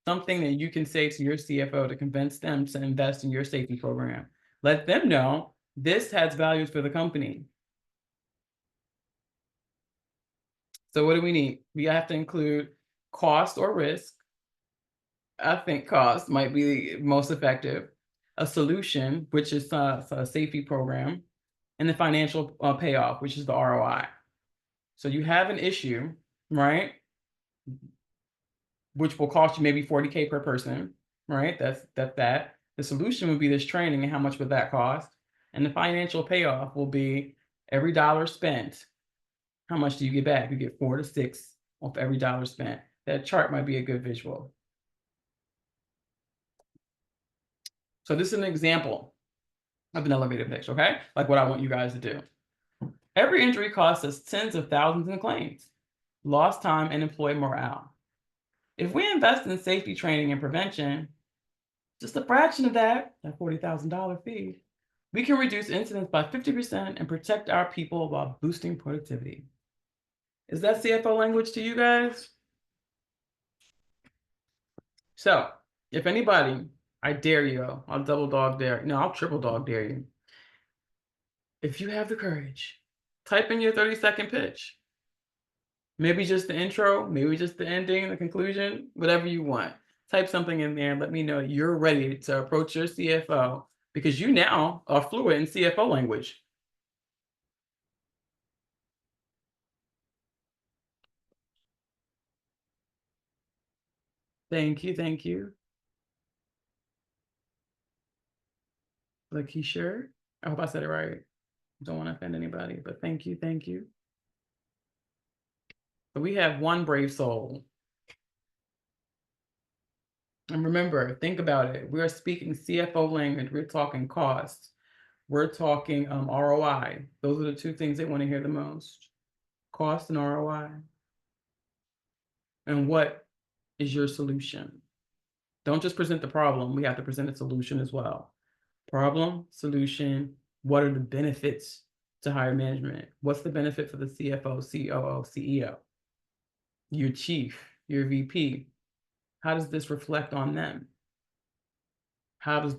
Something that you can say to your CFO to convince them to invest in your safety program. Let them know this has values for the company. So what do we need? We have to include cost or risk. I think cost might be most effective. A solution, which is a safety program, and the financial payoff, which is the ROI. So you have an issue, right? Which will cost you maybe 40K per person, right? That's that. The solution would be this training and how much would that cost? And the financial payoff will be every dollar spent. How much do you get back? You get 4 to 6 off every dollar spent. That chart might be a good visual. So this is an example of an elevator pitch, okay? Like what I want you guys to do. Every injury costs us tens of thousands in claims, lost time, and employee morale. If we invest in safety training and prevention, just a fraction of that $40,000 fee, we can reduce incidents by 50% and protect our people while boosting productivity. Is that CFO language to you guys? So, if anybody, I dare you, I'll double dog dare, no, I'll triple dog dare you. If you have the courage, type in your 30-second pitch. Maybe just the intro, maybe just the ending, the conclusion, whatever you want. Type something in there and let me know you're ready to approach your CFO because you now are fluent in CFO language. Thank you, thank you. Lakeisha, I hope I said it right. Don't want to offend anybody, but thank you, thank you. So we have one brave soul. And remember, think about it. We're speaking CFO language. We're talking costs. We're talking ROI. Those are the two things they want to hear the most. Cost and ROI. And what is your solution? Don't just present the problem. We have to present a solution as well. Problem, solution, what are the benefits to higher management? What's the benefit for the CFO, COO, CEO? Your chief, your VP. How does this reflect on them? What's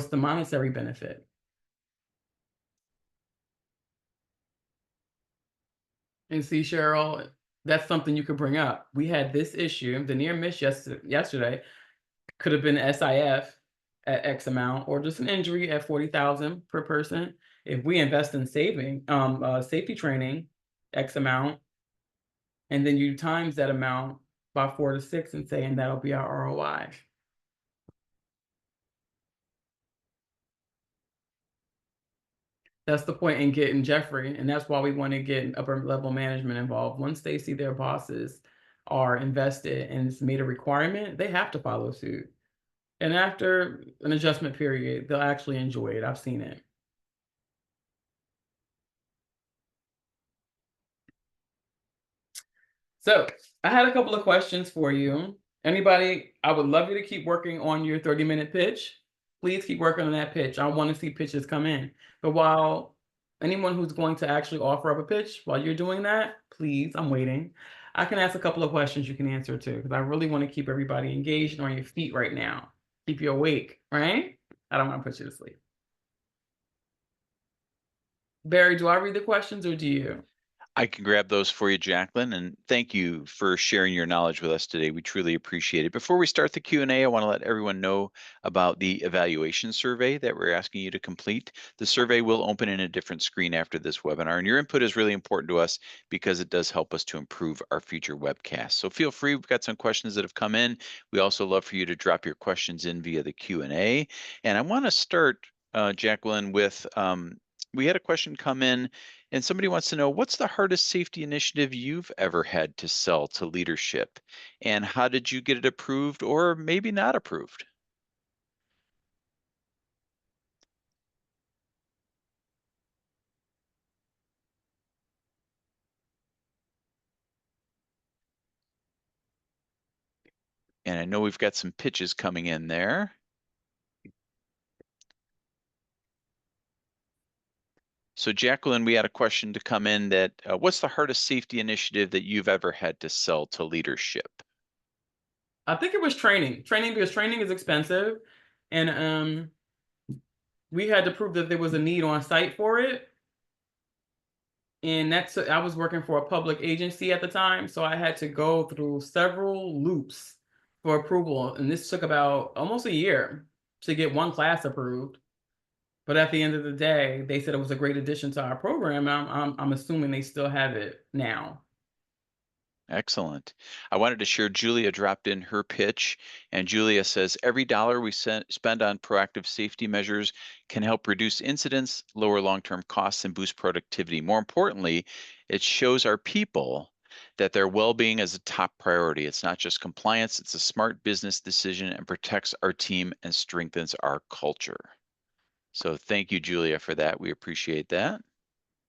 the monetary benefit? And see, Cheryl, that's something you could bring up. We had this issue, the near miss yesterday could have been SIF at X amount, or just an injury at 40,000 per person. If we invest in safety training, X amount, and then you times that amount by 4 to 6 and saying that'll be our ROI. That's the point in getting Jeffrey, and that's why we want to get upper level management involved. Once they see their bosses are invested and it's made a requirement, they have to follow suit. And after an adjustment period, they'll actually enjoy it. I've seen it. So I had a couple of questions for you. Anybody, I would love you to keep working on your 30-minute pitch. Please keep working on that pitch. I want to see pitches come in. But while anyone who's going to actually offer up a pitch, while you're doing that, please, I'm waiting. I can ask a couple of questions you can answer too, because I really want to keep everybody engaged and on your feet right now. Keep you awake, right? I don't want to put you to sleep. Barry, do I read the questions or do you? I can grab those for you, Jacqueline, and thank you for sharing your knowledge with us today. We truly appreciate it. Before we start the Q&A, I want to let everyone know about the evaluation survey that we're asking you to complete. The survey will open in a different screen after this webinar, and your input is really important to us because it does help us to improve our future webcasts. So feel free. We've got some questions that have come in. We also love for you to drop your questions in via the Q&A. And I want to start, Jacqueline, with we had a question come in and somebody wants to know, what's the hardest safety initiative you've ever had to sell to leadership? And how did you get it approved or maybe not approved? And I know we've got some pitches coming in there. So Jacqueline, we had a question to come in that, what's the hardest safety initiative that you've ever had to sell to leadership? I think it was training. Training because training is expensive. And we had to prove that there was a need on site for it. And that's I was working for a public agency at the time, so I had to go through several loops for approval, and this took about almost a year to get one class approved. But at the end of the day, they said it was a great addition to our program. And I'm assuming they still have it now. Excellent. I wanted to share Julia dropped in her pitch, and Julia says every dollar we spend on proactive safety measures can help reduce incidents, lower long-term costs, and boost productivity. More importantly, it shows our people that their well-being is a top priority. It's not just compliance, it's a smart business decision and protects our team and strengthens our culture. So thank you, Julia, for that. We appreciate that.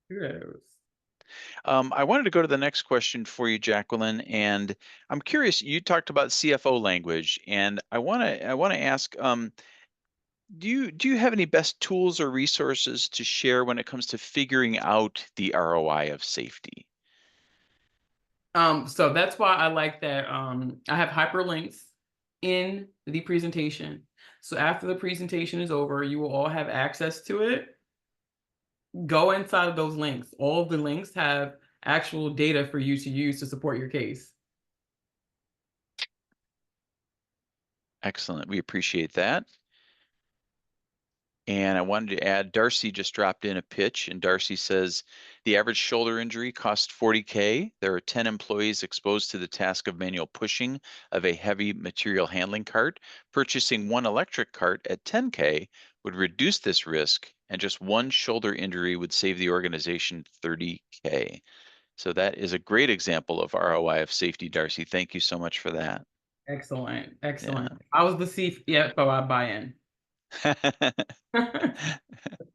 Kudos. I wanted to go to the next question for you, Jacqueline, and I'm curious. You talked about CFO language, and I want to ask, do you have any best tools or resources to share when it comes to figuring out the ROI of safety? So that's why I like that. I have hyperlinks in the presentation. So after the presentation is over, you will all have access to it. Go inside of those links. All of the links have actual data for you to use to support your case. Excellent. We appreciate that. And I wanted to add, Darcy just dropped in a pitch, and Darcy says the average shoulder injury costs 40K. There are 10 employees exposed to the task of manual pushing of a heavy material handling cart. Purchasing one electric cart at 10K would reduce this risk, and just one shoulder injury would save the organization 30K. So that is a great example of ROI of safety, Darcy. Thank you so much for that. Excellent. Excellent. Yeah. I was the CFO, I buy in.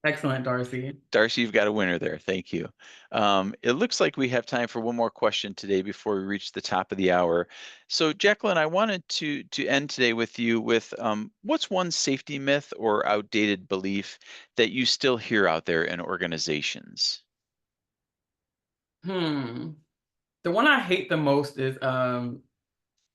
Excellent, Darcy. Darcy, you've got a winner there. Thank you. It looks like we have time for one more question today before we reach the top of the hour. So, Jacqueline, I wanted to end today with you with what's one safety myth or outdated belief that you still hear out there in organizations? Hmm. The one I hate the most is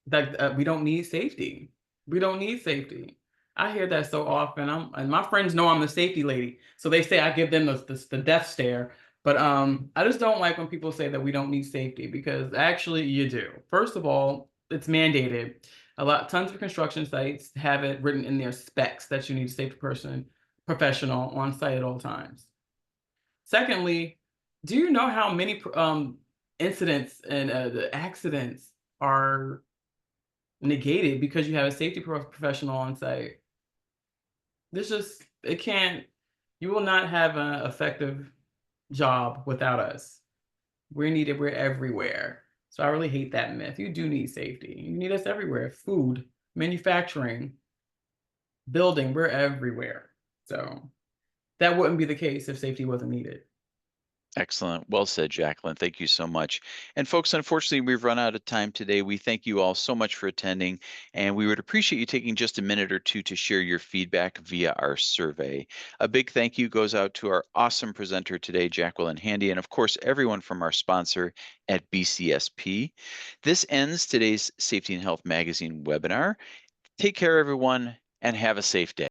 that we don't need safety. We don't need safety. I hear that so often. And my friends know I'm the safety lady, so they say I give them the death stare. But I just don't like when people say that we don't need safety because actually you do. First of all, it's mandated. Tons of construction sites have it written in their specs that you need a safety professional on site at all times. Secondly, do you know how many incidents and the accidents are negated because you have a safety professional on site? This just it can't. You will not have an effective job without us. We're needed. We're everywhere. So I really hate that myth. You do need safety. You need us everywhere. Food, manufacturing, building. We're everywhere. So that wouldn't be the case if safety wasn't needed. Excellent. Well said, Jacqueline. Thank you so much. And folks, unfortunately, we've run out of time today. We thank you all so much for attending, and we would appreciate you taking just a minute or two to share your feedback via our survey. A big thank you goes out to our awesome presenter today, Jacqueline Handy, and of course, everyone from our sponsor at BCSP. This ends today's Safety and Health Magazine webinar. Take care, everyone, and have a safe day.